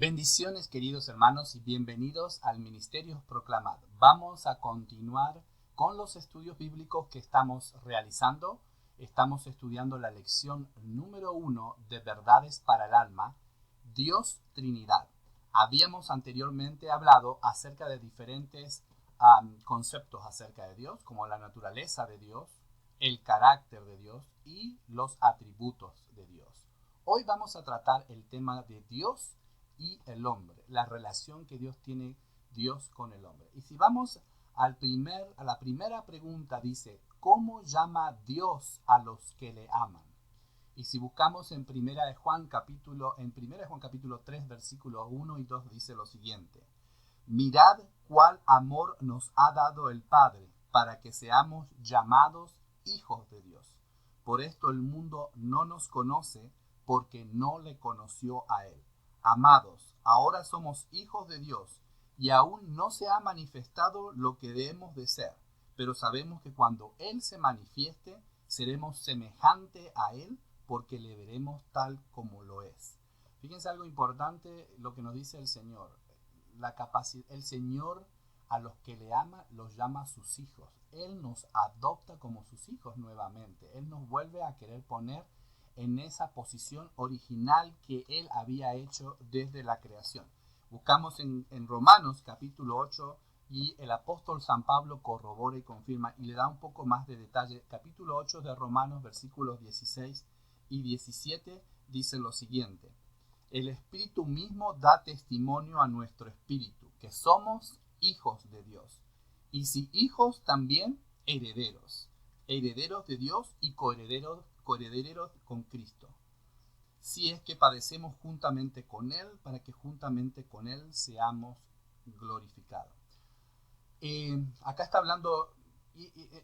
Bendiciones, queridos hermanos, y bienvenidos al Ministerios Proclamad. Vamos a continuar con los estudios bíblicos que estamos realizando. Estamos estudiando la lección número 1 de Verdades para el Alma, Dios Trinidad. Habíamos anteriormente hablado acerca de diferentes conceptos acerca de Dios, como la naturaleza de Dios, el carácter de Dios y los atributos de Dios. Hoy vamos a tratar el tema de Dios y el hombre, la relación que Dios con el hombre. Y si vamos a la primera pregunta, dice, ¿cómo llama Dios a los que le aman? Y si buscamos en 1 Juan capítulo 3, versículos 1 y 2, dice lo siguiente: mirad cuál amor nos ha dado el Padre para que seamos llamados hijos de Dios. Por esto el mundo no nos conoce, porque no le conoció a él. Amados, ahora somos hijos de Dios, y aún no se ha manifestado lo que debemos de ser, pero sabemos que cuando Él se manifieste, seremos semejante a Él, porque le veremos tal como lo es. Fíjense algo importante, lo que nos dice el Señor. El Señor a los que le ama, los llama sus hijos. Él nos adopta como sus hijos nuevamente. Él nos vuelve a querer poner en esa posición original que Él había hecho desde la creación. Buscamos en Romanos capítulo 8 y el apóstol San Pablo corrobora y confirma y le da un poco más de detalle. Capítulo 8 de Romanos, versículos 16 y 17 dice lo siguiente: el Espíritu mismo da testimonio a nuestro espíritu que somos hijos de Dios. Y si hijos, también herederos, herederos de Dios y coherederos con Cristo, si es que padecemos juntamente con Él, para que juntamente con Él seamos glorificados. Acá está hablando,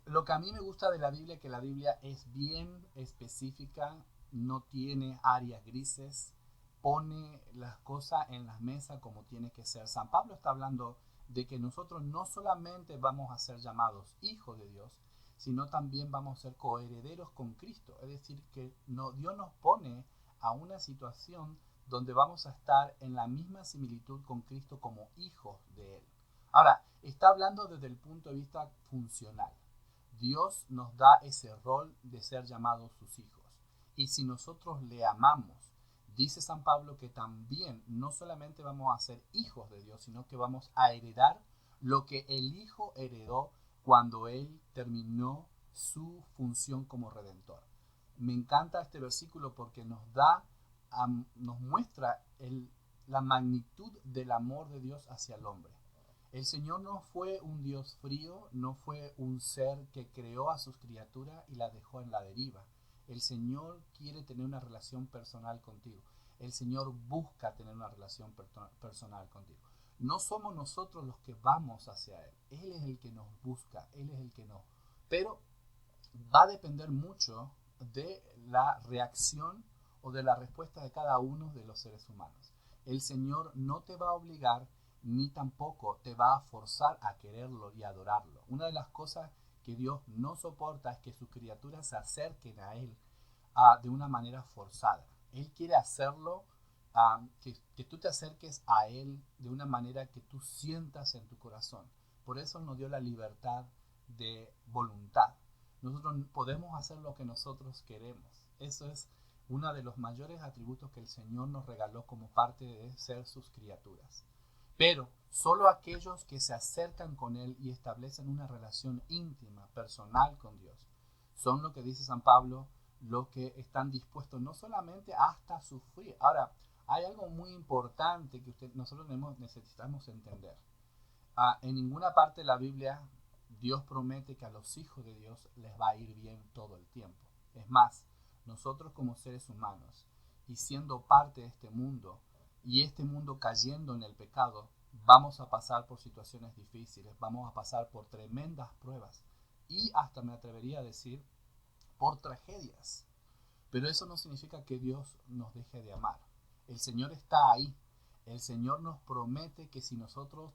lo que a mí me gusta de la Biblia es que la Biblia es bien específica, no tiene áreas grises, pone las cosas en las mesas como tiene que ser. San Pablo está hablando de que nosotros no solamente vamos a ser llamados hijos de Dios, sino también vamos a ser coherederos con Cristo. Es decir, que Dios nos pone a una situación donde vamos a estar en la misma similitud con Cristo como hijos de Él. Ahora, está hablando desde el punto de vista funcional. Dios nos da ese rol de ser llamados sus hijos. Y si nosotros le amamos, dice San Pablo que también no solamente vamos a ser hijos de Dios, sino que vamos a heredar lo que el Hijo heredó cuando Él terminó su función como Redentor. Me encanta este versículo porque nos muestra la magnitud del amor de Dios hacia el hombre. El Señor no fue un Dios frío, no fue un ser que creó a sus criaturas y las dejó en la deriva. El Señor quiere tener una relación personal contigo. El Señor busca tener una relación personal contigo. No somos nosotros los que vamos hacia Él. Él es el que nos busca, Él es el que nos... Pero va a depender mucho de la reacción o de la respuesta de cada uno de los seres humanos. El Señor no te va a obligar ni tampoco te va a forzar a quererlo y adorarlo. Una de las cosas que Dios no soporta es que sus criaturas se acerquen a Él de una manera forzada. Él quiere hacerlo, que tú te acerques a Él de una manera que tú sientas en tu corazón. Por eso nos dio la libertad de voluntad. Nosotros podemos hacer lo que nosotros queremos. Eso es uno de los mayores atributos que el Señor nos regaló como parte de ser sus criaturas. Pero solo aquellos que se acercan con Él y establecen una relación íntima, personal con Dios, son lo que dice San Pablo, los que están dispuestos no solamente hasta sufrir. Ahora, hay algo muy importante que nosotros necesitamos entender. En ninguna parte de la Biblia Dios promete que a los hijos de Dios les va a ir bien todo el tiempo. Es más, nosotros como seres humanos y siendo parte de este mundo, y este mundo cayendo en el pecado, vamos a pasar por situaciones difíciles, vamos a pasar por tremendas pruebas y hasta me atrevería a decir por tragedias. Pero eso no significa que Dios nos deje de amar. El Señor está ahí. El Señor nos promete que si nosotros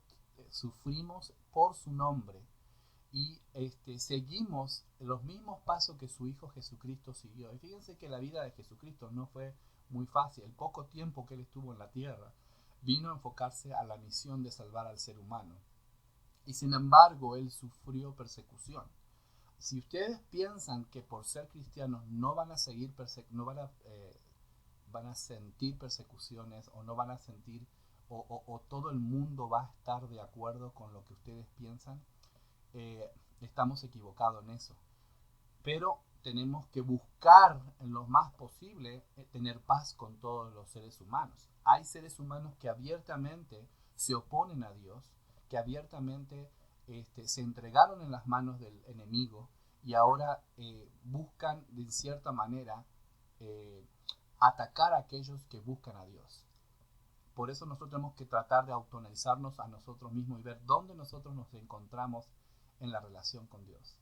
sufrimos por su nombre y seguimos los mismos pasos que su Hijo Jesucristo siguió. Y fíjense que la vida de Jesucristo no fue muy fácil. El poco tiempo que Él estuvo en la tierra vino a enfocarse a la misión de salvar al ser humano. Y sin embargo, él sufrió persecución. Si ustedes piensan que por ser cristianos no van a seguir van a sentir persecuciones o no van a sentir o todo el mundo va a estar de acuerdo con lo que ustedes piensan, estamos equivocados en eso. Pero tenemos que buscar en lo más posible tener paz con todos los seres humanos. Hay seres humanos que abiertamente se oponen a Dios, que abiertamente se entregaron en las manos del enemigo y ahora buscan de cierta manera atacar a aquellos que buscan a Dios. Por eso nosotros tenemos que tratar de autoanalizarnos a nosotros mismos y ver dónde nosotros nos encontramos en la relación con Dios.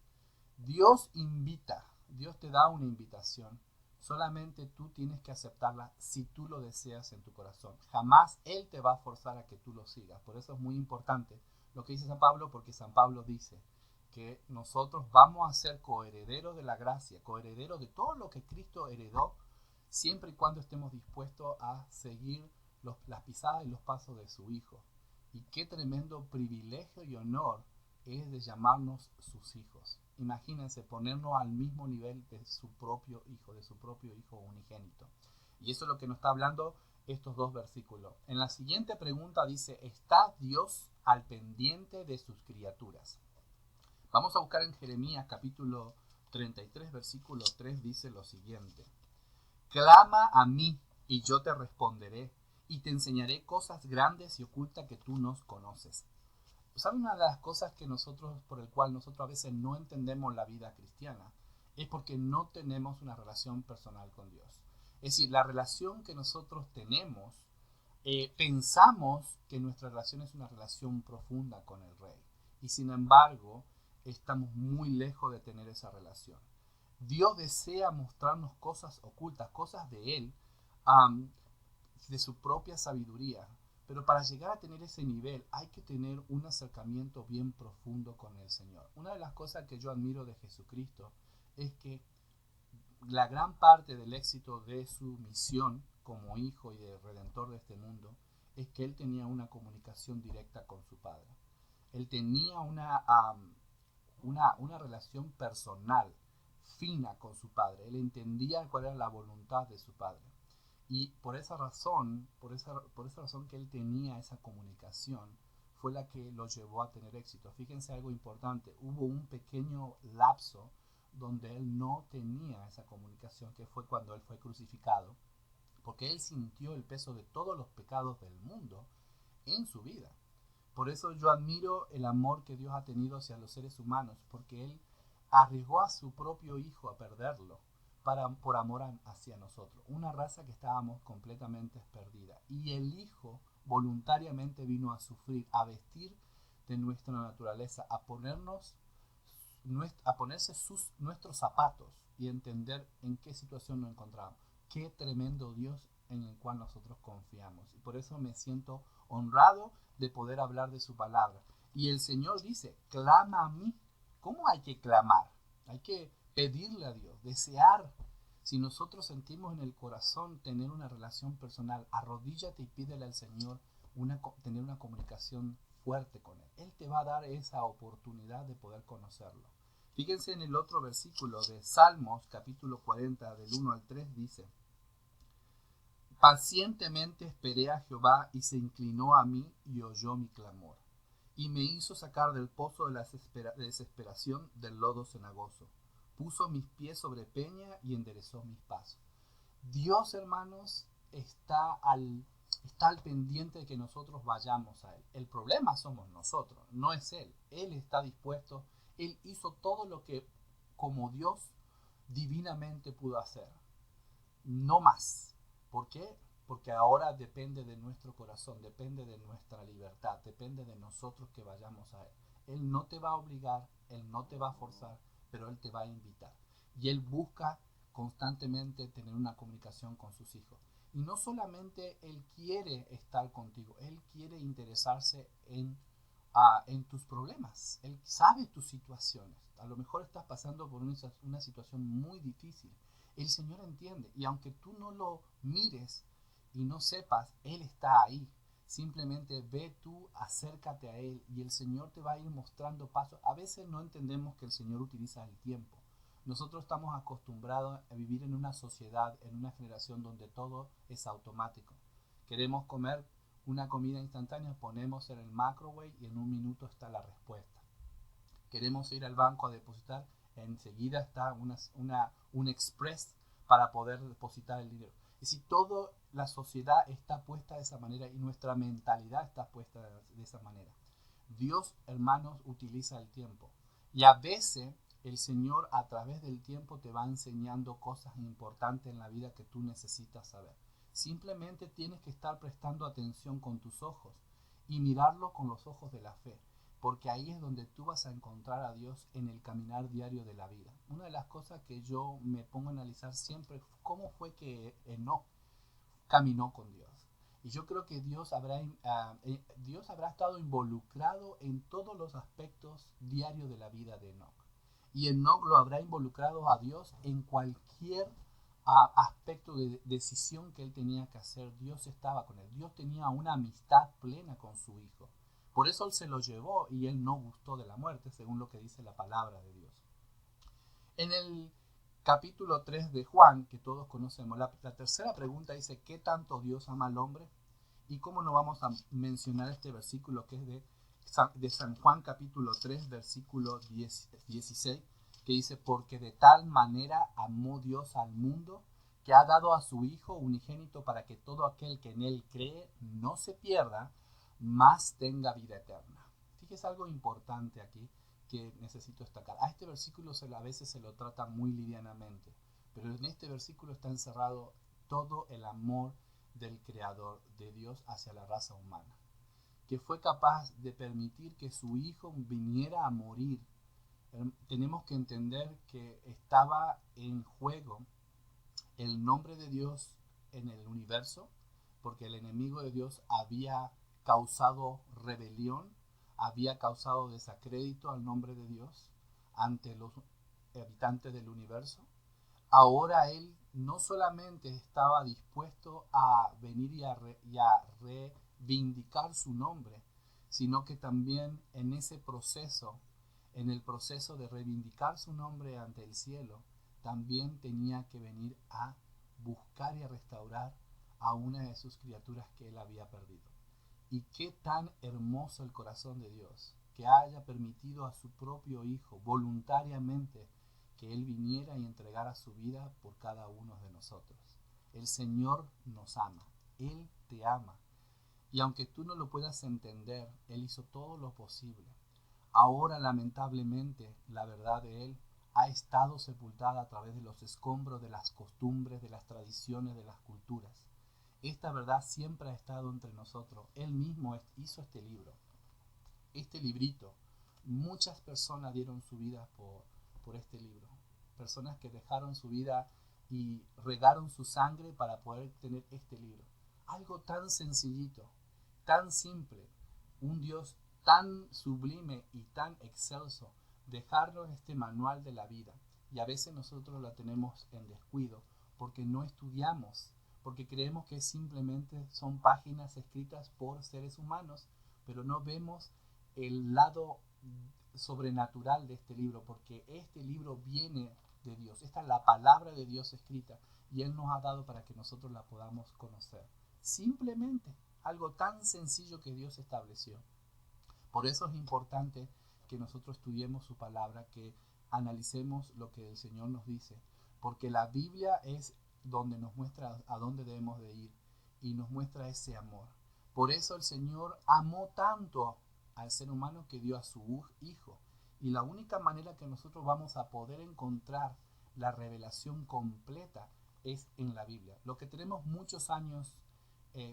Dios invita, Dios te da una invitación, solamente tú tienes que aceptarla si tú lo deseas en tu corazón. Jamás Él te va a forzar a que tú lo sigas. Por eso es muy importante lo que dice San Pablo, porque San Pablo dice que nosotros vamos a ser coherederos de la gracia, coherederos de todo lo que Cristo heredó, siempre y cuando estemos dispuestos a seguir las pisadas y los pasos de su Hijo. Y qué tremendo privilegio y honor es de llamarnos sus hijos. Imagínense ponernos al mismo nivel de su propio hijo unigénito. Y eso es lo que nos está hablando estos dos versículos. En la siguiente pregunta dice, ¿está Dios al pendiente de sus criaturas? Vamos a buscar en Jeremías capítulo 33, versículo 3, dice lo siguiente. Clama a mí y yo te responderé y te enseñaré cosas grandes y ocultas que tú no conoces. ¿Saben una de las cosas que por el cual nosotros a veces no entendemos la vida cristiana? Es porque no tenemos una relación personal con Dios. Es decir, la relación que nosotros tenemos, pensamos que nuestra relación es una relación profunda con el Rey. Y sin embargo, estamos muy lejos de tener esa relación. Dios desea mostrarnos cosas ocultas, cosas de Él, de su propia sabiduría. Pero para llegar a tener ese nivel hay que tener un acercamiento bien profundo con el Señor. Una de las cosas que yo admiro de Jesucristo es que la gran parte del éxito de su misión como hijo y de redentor de este mundo es que él tenía una comunicación directa con su Padre. Él tenía una relación personal, fina con su Padre. Él entendía cuál era la voluntad de su Padre. Y por esa razón que él tenía esa comunicación, fue la que lo llevó a tener éxito. Fíjense algo importante, hubo un pequeño lapso donde él no tenía esa comunicación, que fue cuando él fue crucificado, porque él sintió el peso de todos los pecados del mundo en su vida. Por eso yo admiro el amor que Dios ha tenido hacia los seres humanos, porque él arriesgó a su propio hijo a perderlo por amor hacia nosotros, una raza que estábamos completamente perdida. Y el Hijo voluntariamente vino a sufrir, a vestir de nuestra naturaleza, a ponerse nuestros zapatos y entender en qué situación nos encontramos. Qué tremendo Dios en el cual nosotros confiamos. Y por eso me siento honrado de poder hablar de su palabra. Y el Señor dice, clama a mí. ¿Cómo hay que clamar? Hay que pedirle a Dios, desear. Si nosotros sentimos en el corazón tener una relación personal, arrodíllate y pídele al Señor tener una comunicación fuerte con Él. Él te va a dar esa oportunidad de poder conocerlo. Fíjense en el otro versículo de Salmos, capítulo 40, del 1 al 3, dice, pacientemente esperé a Jehová y se inclinó a mí y oyó mi clamor, y me hizo sacar del pozo de la desesperación del lodo cenagoso. Puso mis pies sobre peña y enderezó mis pasos. Dios, hermanos, está al pendiente de que nosotros vayamos a Él. El problema somos nosotros, no es Él. Él está dispuesto, Él hizo todo lo que como Dios divinamente pudo hacer. No más. ¿Por qué? Porque ahora depende de nuestro corazón, depende de nuestra libertad, depende de nosotros que vayamos a Él. Él no te va a obligar, Él no te va a forzar, pero Él te va a invitar. Y Él busca constantemente tener una comunicación con sus hijos. Y no solamente Él quiere estar contigo, Él quiere interesarse en tus problemas. Él sabe tus situaciones. A lo mejor estás pasando por una situación muy difícil. El Señor entiende. Y aunque tú no lo mires y no sepas, Él está ahí. Simplemente ve tú, acércate a Él y el Señor te va a ir mostrando pasos. A veces no entendemos que el Señor utiliza el tiempo. Nosotros estamos acostumbrados a vivir en una sociedad, en una generación donde todo es automático. Queremos comer una comida instantánea, ponemos en el microwave y en un minuto está la respuesta. Queremos ir al banco a depositar, enseguida está un express para poder depositar el dinero. Y si toda la sociedad está puesta de esa manera y nuestra mentalidad está puesta de esa manera, Dios, hermanos, utiliza el tiempo. Y a veces el Señor a través del tiempo te va enseñando cosas importantes en la vida que tú necesitas saber. Simplemente tienes que estar prestando atención con tus ojos y mirarlo con los ojos de la fe, porque ahí es donde tú vas a encontrar a Dios en el caminar diario de la vida. Una de las cosas que yo me pongo a analizar siempre es cómo fue que Enoc caminó con Dios. Y yo creo que Dios habrá estado involucrado en todos los aspectos diarios de la vida de Enoc. Y Enoc lo habrá involucrado a Dios en cualquier aspecto de decisión que él tenía que hacer. Dios estaba con él. Dios tenía una amistad plena con su hijo. Por eso él se lo llevó y él no gustó de la muerte, según lo que dice la palabra de Dios. En el capítulo 3 de Juan, que todos conocemos, la tercera pregunta dice, ¿qué tanto Dios ama al hombre? ¿Y cómo no vamos a mencionar este versículo que es de San Juan capítulo 3, versículo 16, que dice, porque de tal manera amó Dios al mundo, que ha dado a su Hijo unigénito para que todo aquel que en Él cree no se pierda, mas tenga vida eterna. Fíjese algo importante aquí que necesito destacar. A este versículo a veces se lo trata muy livianamente, pero en este versículo está encerrado todo el amor del Creador, de Dios, hacia la raza humana, que fue capaz de permitir que su Hijo viniera a morir. Tenemos que entender que estaba en juego el nombre de Dios en el universo, porque el enemigo de Dios había causado rebelión, había causado desacrédito al nombre de Dios ante los habitantes del universo. Ahora él no solamente estaba dispuesto a venir y a reivindicar su nombre, sino que también en ese proceso, en el proceso de reivindicar su nombre ante el cielo, también tenía que venir a buscar y a restaurar a una de sus criaturas que él había perdido. Y qué tan hermoso el corazón de Dios, que haya permitido a su propio Hijo voluntariamente que Él viniera y entregara su vida por cada uno de nosotros. El Señor nos ama, Él te ama. Y aunque tú no lo puedas entender, Él hizo todo lo posible. Ahora, lamentablemente, la verdad de Él ha estado sepultada a través de los escombros de las costumbres, de las tradiciones, de las culturas. Esta verdad siempre ha estado entre nosotros. Él mismo hizo este libro, este librito. Muchas personas dieron su vida por este libro. Personas que dejaron su vida y regaron su sangre para poder tener este libro. Algo tan sencillito, tan simple. Un Dios tan sublime y tan excelso. Dejarnos este manual de la vida. Y a veces nosotros la tenemos en descuido porque no estudiamos, porque creemos que simplemente son páginas escritas por seres humanos, pero no vemos el lado sobrenatural de este libro, porque este libro viene de Dios. Esta es la palabra de Dios escrita y Él nos ha dado para que nosotros la podamos conocer. Simplemente algo tan sencillo que Dios estableció. Por eso es importante que nosotros estudiemos su palabra, que analicemos lo que el Señor nos dice, porque la Biblia es donde nos muestra a dónde debemos de ir y nos muestra ese amor. Por eso el Señor amó tanto al ser humano que dio a su Hijo. Y la única manera que nosotros vamos a poder encontrar la revelación completa es en la Biblia. Lo que tenemos muchos años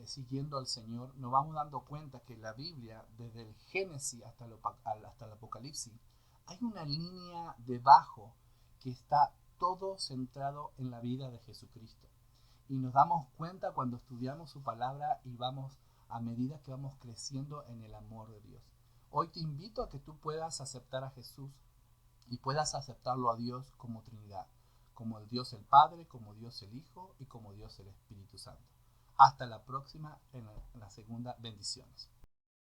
siguiendo al Señor, nos vamos dando cuenta que la Biblia, desde el Génesis hasta el Apocalipsis, hay una línea debajo que está todo centrado en la vida de Jesucristo. Y nos damos cuenta cuando estudiamos su palabra y vamos a medida que vamos creciendo en el amor de Dios. Hoy te invito a que tú puedas aceptar a Jesús y puedas aceptarlo a Dios como Trinidad, como el Dios el Padre, como Dios el Hijo y como Dios el Espíritu Santo. Hasta la próxima en la segunda. Bendiciones.